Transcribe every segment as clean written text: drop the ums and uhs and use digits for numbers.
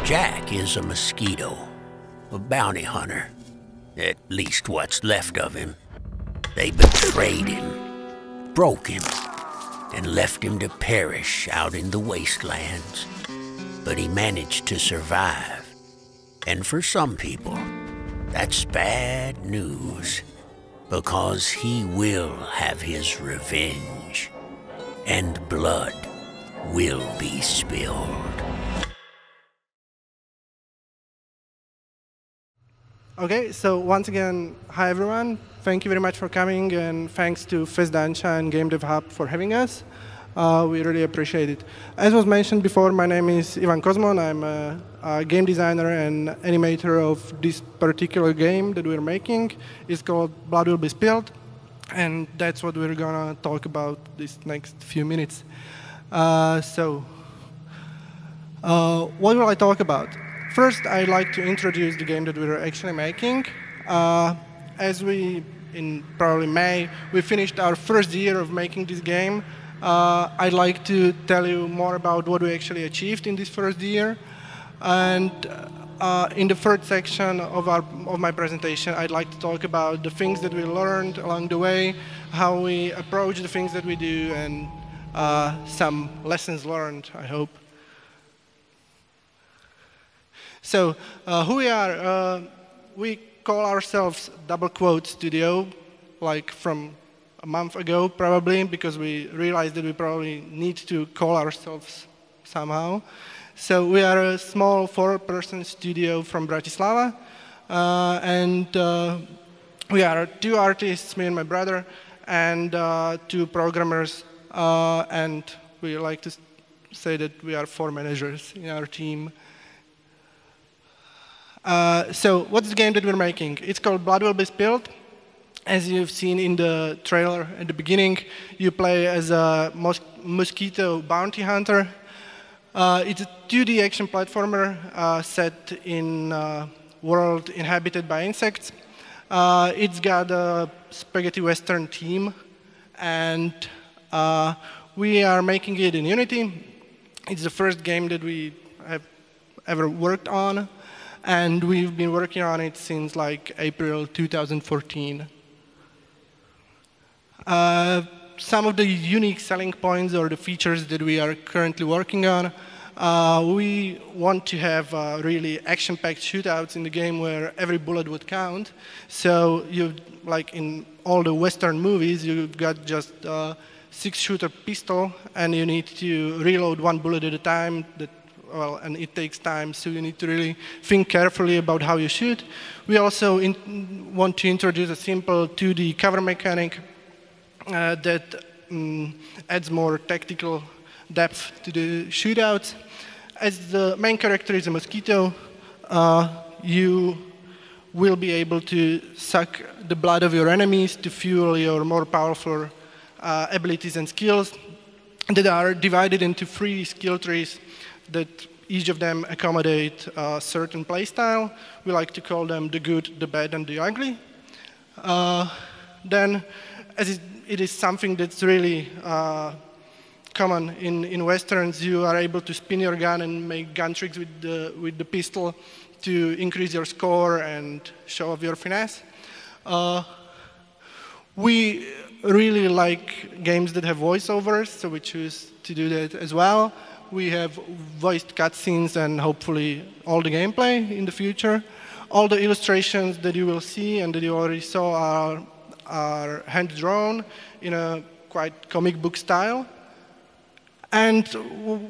Jack is a mosquito, a bounty hunter. At least what's left of him. They betrayed him, broke him, and left him to perish out in the wastelands. But he managed to survive. And for some people, that's bad news, because he will have his revenge, and blood will be spilled. Okay, so once again, hi everyone. Thank you very much for coming, and thanks to Fezdansha and Game Dev Hub for having us. We really appreciate it. As was mentioned before, my name is Ivan Kozmon. I'm a game designer and animator of this particular game that we're making. It's called Blood Will Be Spilled, and that's what we're gonna talk about this next few minutes. What will I talk about? First, I'd like to introduce the game that we're actually making. As in probably May, we finished our first year of making this game. I'd like to tell you more about what we actually achieved in this first year. And in the third section of my presentation, I'd like to talk about the things that we learned along the way, how we approach the things that we do, and some lessons learned, I hope. So who we are, we call ourselves Double Quote Studio, like from a month ago probably, because we realized that we probably need to call ourselves somehow. So we are a small 4-person studio from Bratislava, and we are 2 artists, me and my brother, and 2 programmers, and we like to say that we are 4 managers in our team. So what's the game that we're making? It's called Blood Will Be Spilled. As you've seen in the trailer at the beginning, you play as a mosquito bounty hunter. It's a 2D action platformer set in a world inhabited by insects. It's got a spaghetti western theme, and we are making it in Unity. It's the first game that we have ever worked on, and we've been working on it since like April 2014. Some of the unique selling points or the features that we are currently working on, we want to have really action-packed shootouts in the game where every bullet would count. So like in all the Western movies, you've got just a 6-shooter pistol, and you need to reload 1 bullet at a time. And it takes time, so you need to really think carefully about how you shoot. We also want to introduce a simple 2D cover mechanic that adds more tactical depth to the shootouts. As the main character is a mosquito, you will be able to suck the blood of your enemies to fuel your more powerful abilities and skills that are divided into 3 skill trees that each of them accommodate a certain playstyle. We like to call them the good, the bad, and the ugly. Then, as it is something that's really common in Westerns, you are able to spin your gun and make gun tricks with the pistol to increase your score and show off your finesse. We really like games that have voiceovers, so we choose to do that as well. We have voiced cutscenes and hopefully all the gameplay in the future. All the illustrations that you will see and that you already saw are hand-drawn in a quite comic book style. And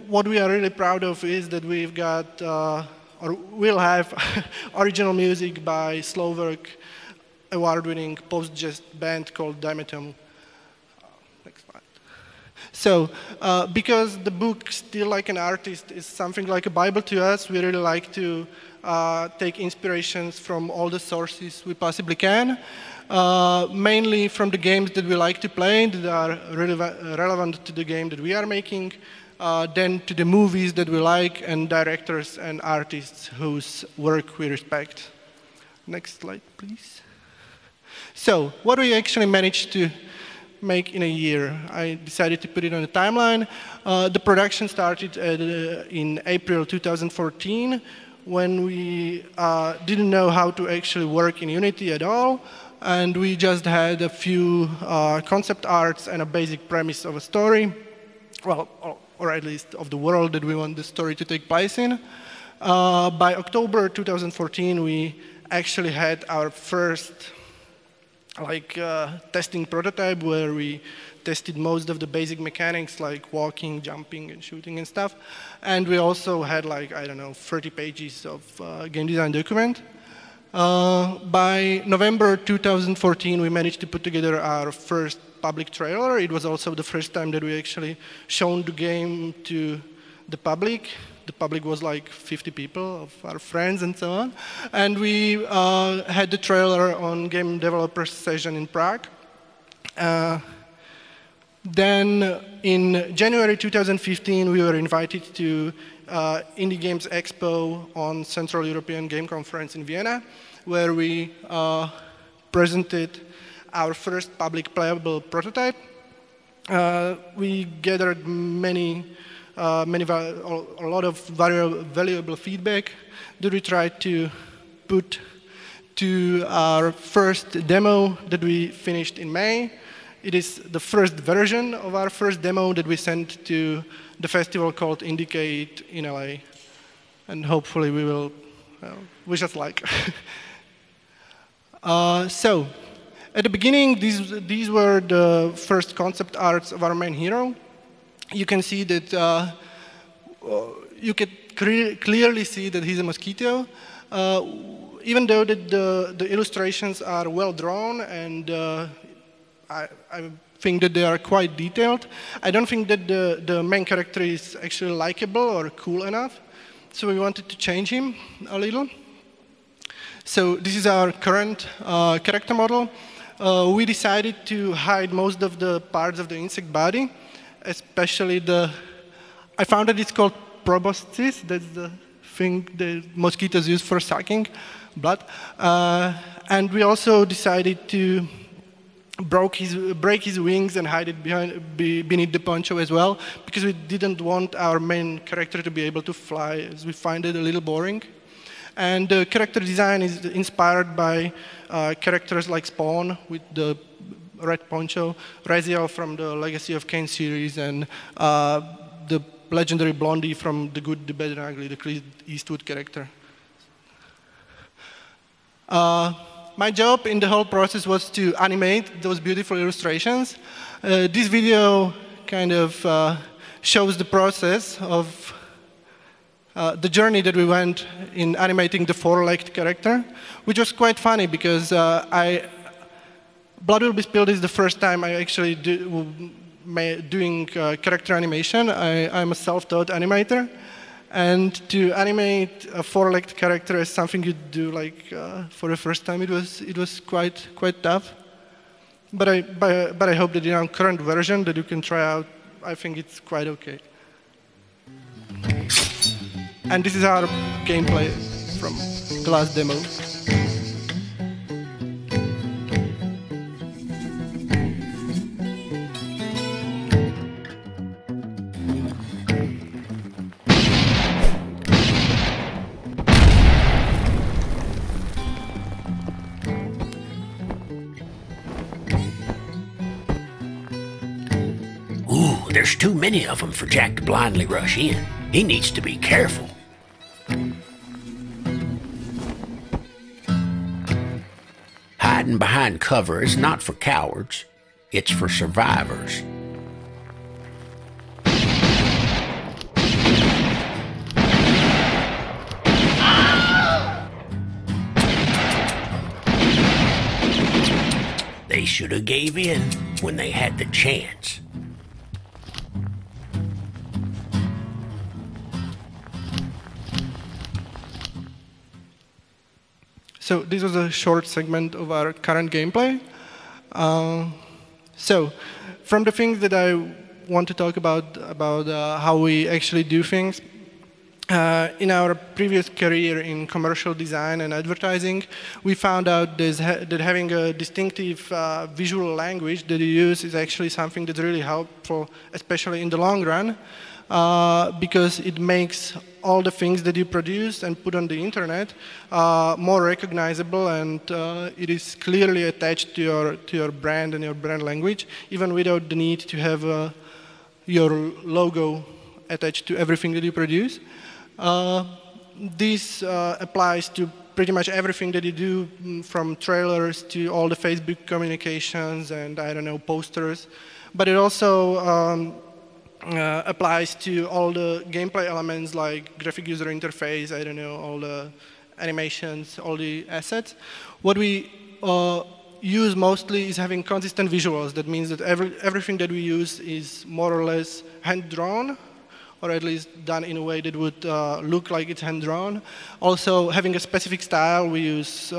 what we are really proud of is that we've got, or will have, original music by Slovak award-winning post-jazz band called dymiace. Next slide. So, because the book, Still Like an Artist, is something like a Bible to us, we really like to take inspirations from all the sources we possibly can, mainly from the games that we like to play that are relevant to the game that we are making, then to the movies that we like and directors and artists whose work we respect. Next slide, please. So, what we actually managed to make in a year. I decided to put it on a timeline. The production started in April 2014. when we didn't know how to actually work in Unity at all, and we just had a few concept arts and a basic premise of a story, well, or at least of the world that we want the story to take place in. By October 2014, we actually had our first testing prototype where we tested most of the basic mechanics like walking, jumping, and shooting and stuff. And we also had 30 pages of game design document. By November 2014, we managed to put together our first public trailer. It was also the first time that we actually shown the game to the public. The public was like 50 people of our friends and so on. And we had the trailer on Game Developers Session in Prague. Then in January 2015, we were invited to Indie Games Expo on Central European Game Conference in Vienna, where we presented our first public playable prototype. We gathered a lot of valuable feedback that we tried to put to our first demo that we finished in May. It is the first version of our first demo that we sent to the festival called Indicate in LA. And hopefully we will wish us luck. So, at the beginning, these were the first concept arts of our main hero. You can see that you can clearly see that he's a mosquito. Even though the illustrations are well drawn and I think that they are quite detailed, I don't think that the main character is actually likable or cool enough. So we wanted to change him a little. So this is our current character model. We decided to hide most of the parts of the insect body, especially I found that it's called proboscis. That's the thing the mosquitoes use for sucking blood. And we also decided to break his wings and hide it beneath the poncho as well, because we didn't want our main character to be able to fly, as we find it a little boring. And the character design is inspired by characters like Spawn with the red poncho, Raziel from the Legacy of Kain series, and the legendary Blondie from The Good, the Bad, and Ugly, the Clint Eastwood character. My job in the whole process was to animate those beautiful illustrations. This video kind of shows the process of the journey that we went in animating the four-legged character, which was quite funny because Blood Will Be Spilled is the first time I actually doing character animation. I'm a self-taught animator. And to animate a four-legged character is something you do for the first time. It was quite tough. But I hope that in our current version that you can try out, I think it's quite okay. And this is our gameplay from the last demo. There's too many of them for Jack to blindly rush in. He needs to be careful. Hiding behind cover is not for cowards. It's for survivors. They should have gave in when they had the chance. So this was a short segment of our current gameplay. So from the things that I want to talk about how we actually do things, in our previous career in commercial design and advertising, we found out that having a distinctive visual language that you use is actually something that's really helpful, especially in the long run. because it makes all the things that you produce and put on the internet more recognizable, and it is clearly attached to your brand and your brand language, even without the need to have your logo attached to everything that you produce. This applies to pretty much everything that you do, from trailers to all the Facebook communications and, I don't know, posters. But it also applies to all the gameplay elements like graphic user interface, I don't know, all the animations, all the assets. What we use mostly is having consistent visuals. That means that everything that we use is more or less hand-drawn, or at least done in a way that would look like it's hand-drawn. Also, having a specific style, we use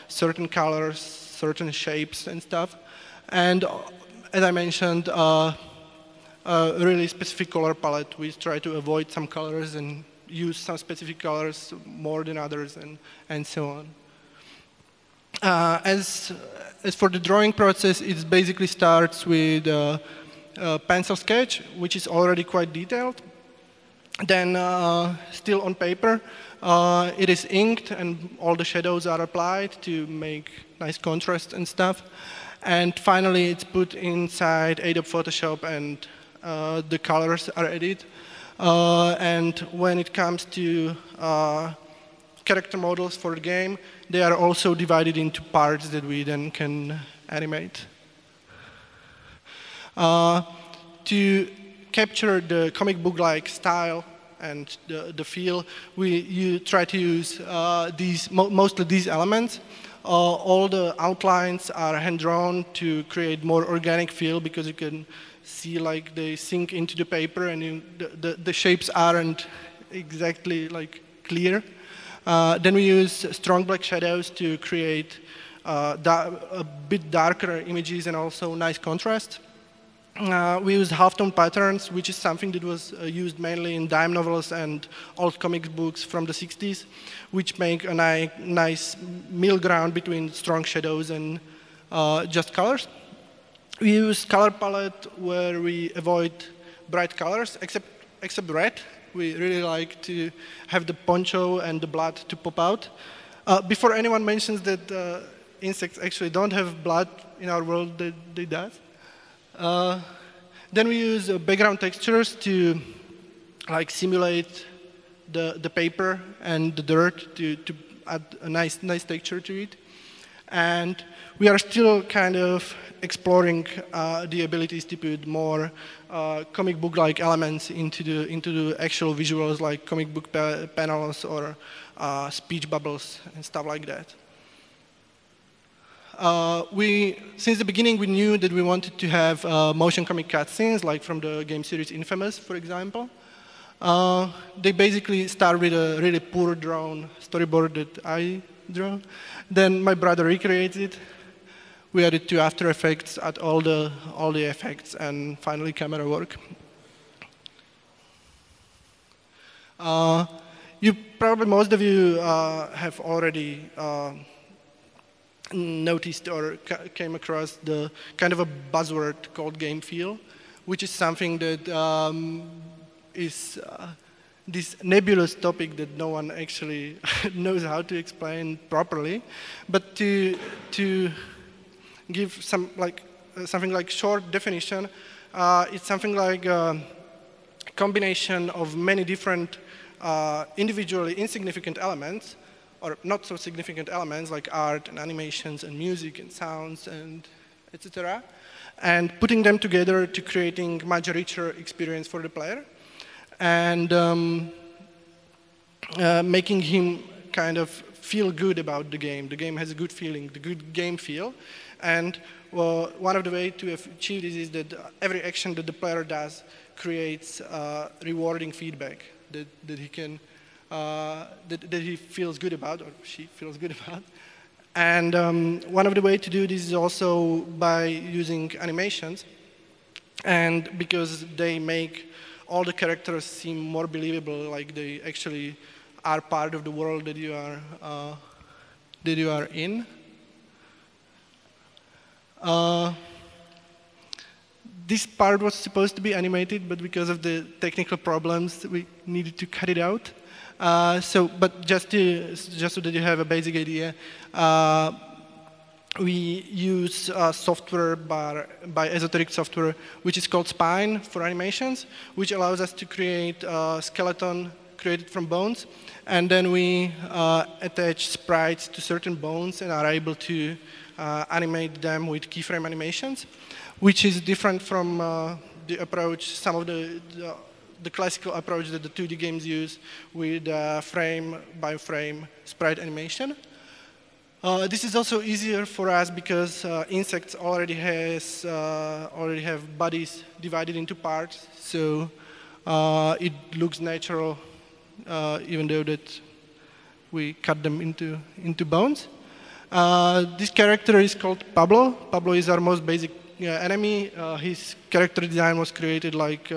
certain colors, certain shapes and stuff. And as I mentioned, a really specific color palette. We try to avoid some colors and use some specific colors more than others, and so on. As for the drawing process, it basically starts with a pencil sketch, which is already quite detailed. Then, still on paper, it is inked, and all the shadows are applied to make nice contrast and stuff. And finally, it's put inside Adobe Photoshop, and the colors are added. And when it comes to character models for the game, they are also divided into parts that we then can animate. To capture the comic book-like style and the feel, you try to use mostly these elements. All the outlines are hand-drawn to create more organic feel, because you can see like they sink into the paper, and the shapes aren't exactly like clear. Then we use strong black shadows to create a bit darker images and also nice contrast. We used halftone patterns, which is something that was used mainly in dime novels and old comic books from the 60s, which make a nice middle ground between strong shadows and just colors. We use color palette where we avoid bright colors, except red. We really like to have the poncho and the blood to pop out. Before anyone mentions that insects actually don't have blood in our world, they do. Then we use background textures to simulate the paper and the dirt to add a nice texture to it. And we are still kind of exploring the abilities to put more comic book-like elements into the actual visuals, like comic book panels or speech bubbles and stuff like that. Since the beginning, we knew that we wanted to have motion comic cutscenes, like from the game series Infamous, for example. They basically start with a really poor drawn storyboard that I drew. Then my brother recreates it. We added to After Effects, add all the effects, and finally camera work. Most of you have already noticed or came across the kind of a buzzword called game feel, which is something that is this nebulous topic that no one actually knows how to explain properly. But to give something like short definition, it's something like a combination of many different individually insignificant elements, or not so significant elements like art and animations and music and sounds and etc., and putting them together to creating much richer experience for the player, and making him kind of feel good about the game. The game has a good feeling, the good game feel. And one of the ways to achieve this is that every action that the player does creates rewarding feedback that he can that he feels good about, or she feels good about. And one of the ways to do this is also by using animations, and because they make all the characters seem more believable, like they actually are part of the world that you are in. this part was supposed to be animated, but because of the technical problems, we needed to cut it out. But just so that you have a basic idea, we use software by esoteric software, which is called Spine for animations, which allows us to create a skeleton created from bones, and then we attach sprites to certain bones and are able to animate them with keyframe animations, which is different from the approach, some of the classical approach that the 2D games use with frame-by-frame sprite animation. This is also easier for us because insects already have bodies divided into parts, so it looks natural, even though that we cut them into bones. This character is called Pablo. Pablo is our most basic enemy. His character design was created like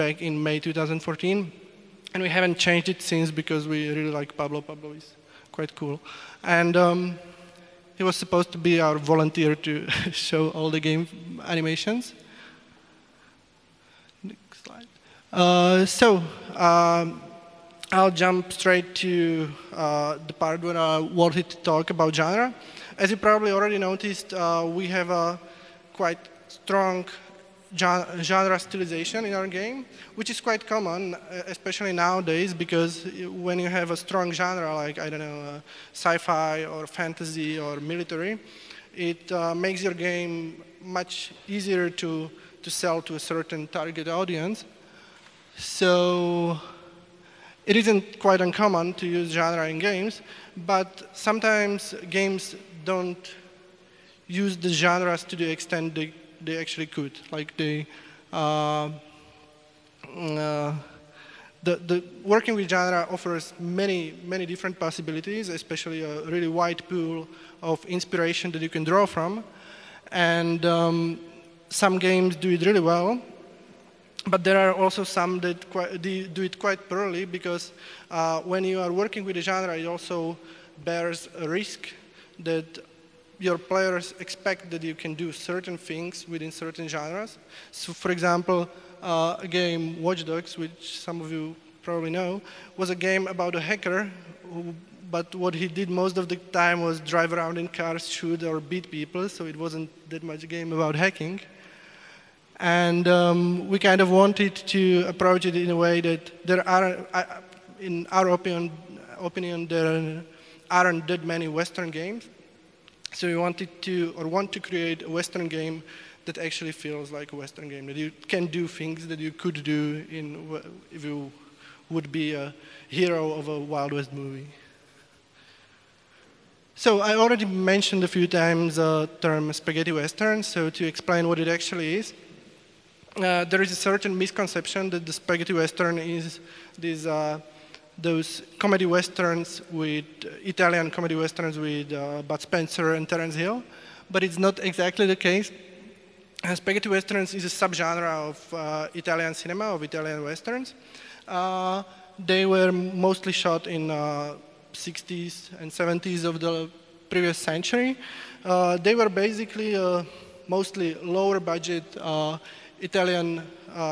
back in May 2014, and we haven't changed it since because we really like Pablo. Pablo is quite cool, and he was supposed to be our volunteer to show all the game animations. Next slide. I'll jump straight to the part where I wanted to talk about genre. As you probably already noticed, we have a quite strong genre stylization in our game, which is quite common, especially nowadays, because when you have a strong genre like, I don't know, sci-fi or fantasy or military, it makes your game much easier to sell to a certain target audience. So it isn't quite uncommon to use genre in games, but sometimes games don't use the genres to the extent they actually could. Like the working with genre offers many different possibilities, especially a really wide pool of inspiration that you can draw from. And some games do it really well, but there are also some that do it quite poorly, because when you are working with a genre, it also bears a risk that your players expect that you can do certain things within certain genres. So, for example, a game, Watch Dogs, which some of you probably know, was a game about a hacker, but what he did most of the time was drive around in cars, shoot or beat people, so it wasn't that much a game about hacking. And we kind of wanted to approach it in a way that there are, in our opinion, there aren't that many Western games. So we wanted to, or want to create a Western game that actually feels like a Western game, that you can do things that you could do if you would be a hero of a Wild West movie. So I already mentioned a few times the term spaghetti Western, so to explain what it actually is. There is a certain misconception that the spaghetti Western is those comedy westerns with Italian comedy westerns with Bud Spencer and Terence Hill, but it's not exactly the case. Spaghetti westerns is a subgenre of Italian cinema, of Italian westerns. They were mostly shot in 60s and 70s of the previous century. They were basically mostly lower budget Italian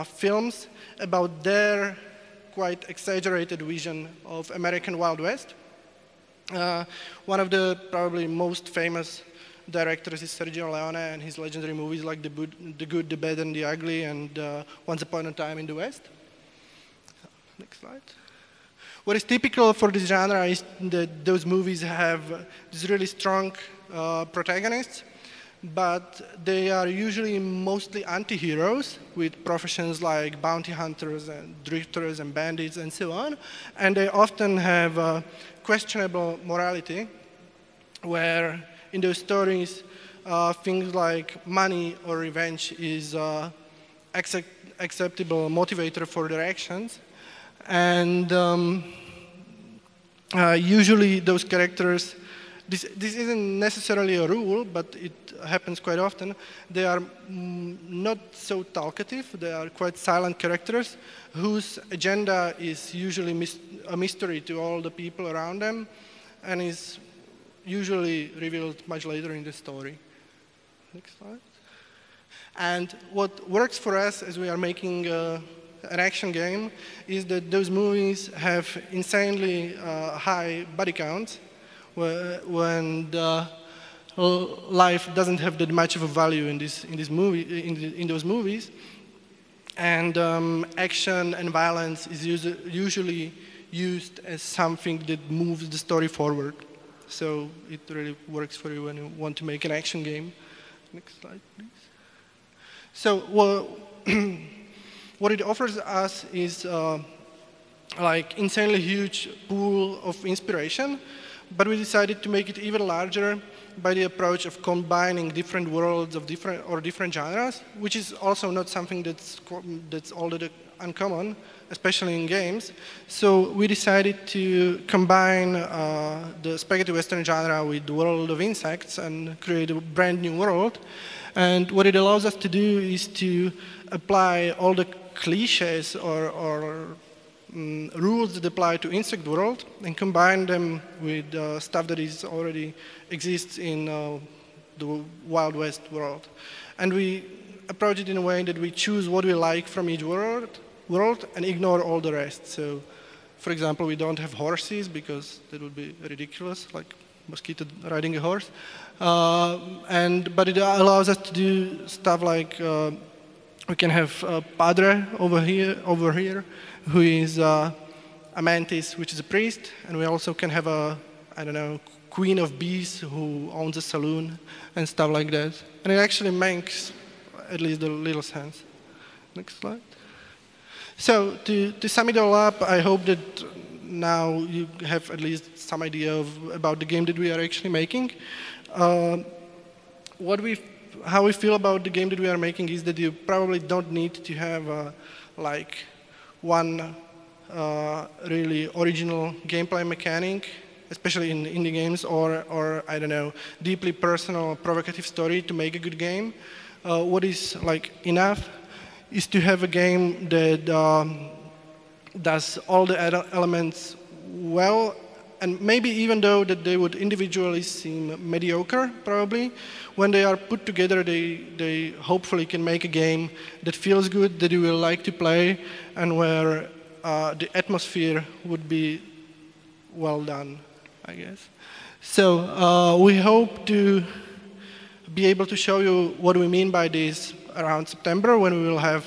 films about their quite exaggerated vision of American Wild West. One of the probably most famous directors is Sergio Leone and his legendary movies like The Good, the Bad, and the Ugly, and Once Upon a Time in the West. Next slide. What is typical for this genre is that those movies have these really strong protagonists, but they are usually mostly anti-heroes with professions like bounty hunters and drifters and bandits and so on. And they often have questionable morality, where in those stories things like money or revenge is acceptable motivator for their actions. And usually those characters, this isn't necessarily a rule, but it happens quite often. They are not so talkative. They are quite silent characters whose agenda is usually a mystery to all the people around them and is usually revealed much later in the story. Next slide. And what works for us as we are making an action game is that those movies have insanely high body counts when the life doesn't have that much of a value in those movies, and action and violence is usually used as something that moves the story forward. So it really works for you when you want to make an action game. Next slide, please. So what it offers us is like insanely huge pool of inspiration, but we decided to make it even larger by the approach of combining different worlds of different genres, which is also not something that's all that uncommon, especially in games. So we decided to combine the spaghetti western genre with the world of insects and create a brand new world. And what it allows us to do is to apply all the cliches or rules that apply to insect world and combine them with stuff that is already exists in the Wild West world. And we approach it in a way that we choose what we like from each world and ignore all the rest. So, for example, we don't have horses because that would be ridiculous, like mosquito riding a horse. But it allows us to do stuff like we can have Padre over here, who is a mantis, which is a priest, and we also can have a, I don't know, queen of bees who owns a saloon and stuff like that. And it actually makes at least a little sense. Next slide. So to sum it all up, I hope that now you have at least some idea about the game that we are actually making. How we feel about the game that we are making is that you probably don't need to have like one really original gameplay mechanic, especially in indie games, or I don't know, deeply personal, provocative story to make a good game. What is like enough is to have a game that does all the elements well, and maybe even though that they would individually seem mediocre, probably, when they are put together, they hopefully can make a game that feels good, that you will like to play, and where the atmosphere would be well done, I guess. So we hope to be able to show you what we mean by this around September, when we will have,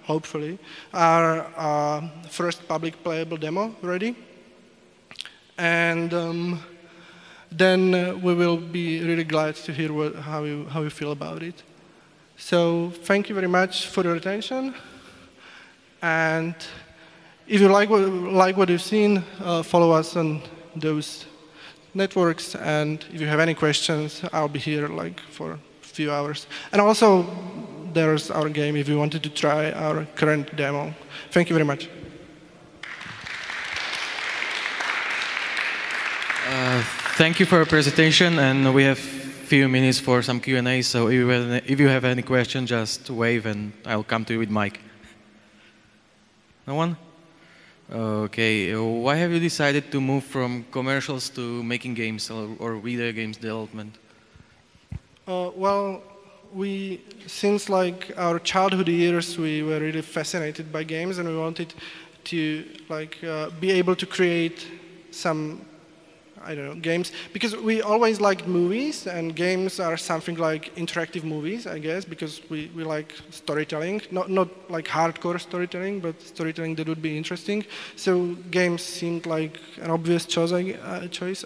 hopefully, our first public playable demo ready. And then we will be really glad to hear how you feel about it. So thank you very much for your attention. And if you like what you've seen, follow us on those networks. And if you have any questions, I'll be here like for a few hours. And also, there's our game if you wanted to try our current demo. Thank you very much. Thank you for your presentation, and we have a few minutes for some Q&A, so if you have any questions, just wave and I'll come to you with mic. No one? Okay, why have you decided to move from commercials to making games or video games development? Well, since like our childhood years, we were really fascinated by games, and we wanted to like be able to create some, I don't know, games, because we always liked movies, and games are something like interactive movies, I guess, because we like storytelling, not like hardcore storytelling, but storytelling that would be interesting. So games seemed like an obvious choice,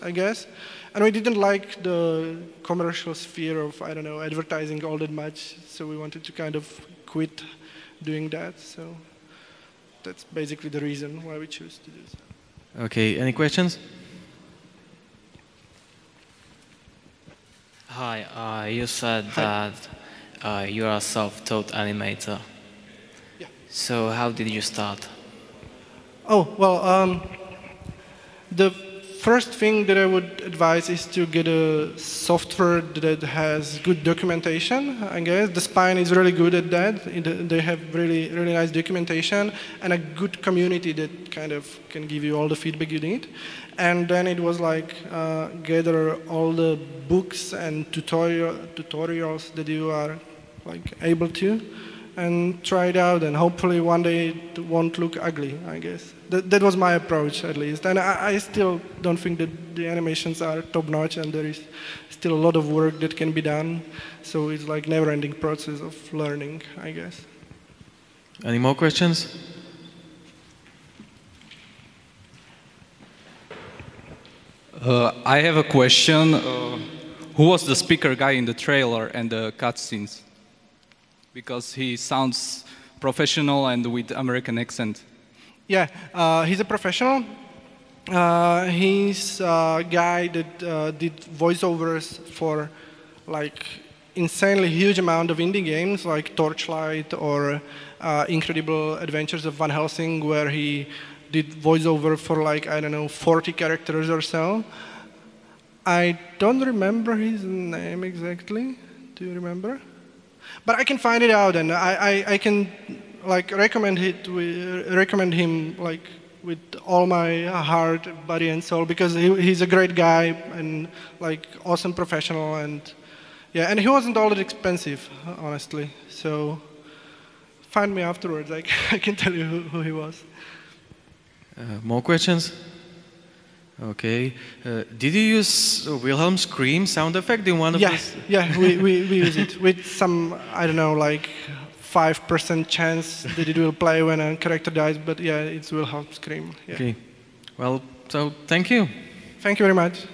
I guess. And we didn't like the commercial sphere of, I don't know, advertising all that much, so we wanted to kind of quit doing that. So that's basically the reason why we choose to do so. Okay, any questions? Hi, you said that you are a self-taught animator. Yeah. So how did you start? Oh, well, the first thing that I would advise is to get a software that has good documentation, I guess. The Spine is really good at that. They have really, really nice documentation and a good community that kind of can give you all the feedback you need. And then it was like gather all the books and tutorials that you are like able to, and try it out, and hopefully one day it won't look ugly, I guess. That was my approach, at least. And I still don't think that the animations are top-notch, and there is still a lot of work that can be done. So it's like never-ending process of learning, I guess. Any more questions? I have a question. Who was the speaker guy in the trailer and the cutscenes? Because he sounds professional and with American accent. Yeah, he's a professional. He's a guy that did voiceovers for like insanely huge amount of indie games like Torchlight or Incredible Adventures of Van Helsing, where he did voiceover for like, I don't know, 40 characters or so. I don't remember his name exactly. Do you remember? But I can find it out, and I can like recommend him like with all my heart, body, and soul, because he's a great guy and like awesome professional, and yeah, and he wasn't all that expensive, honestly. So find me afterwards. I can tell you who he was. More questions? Okay. Did you use Wilhelm's scream sound effect in one of these? Yeah, we use it with some, I don't know, like 5% chance that it will play when a character dies, but yeah, it's Wilhelm's scream. Yeah. Okay. Well, so thank you. Thank you very much.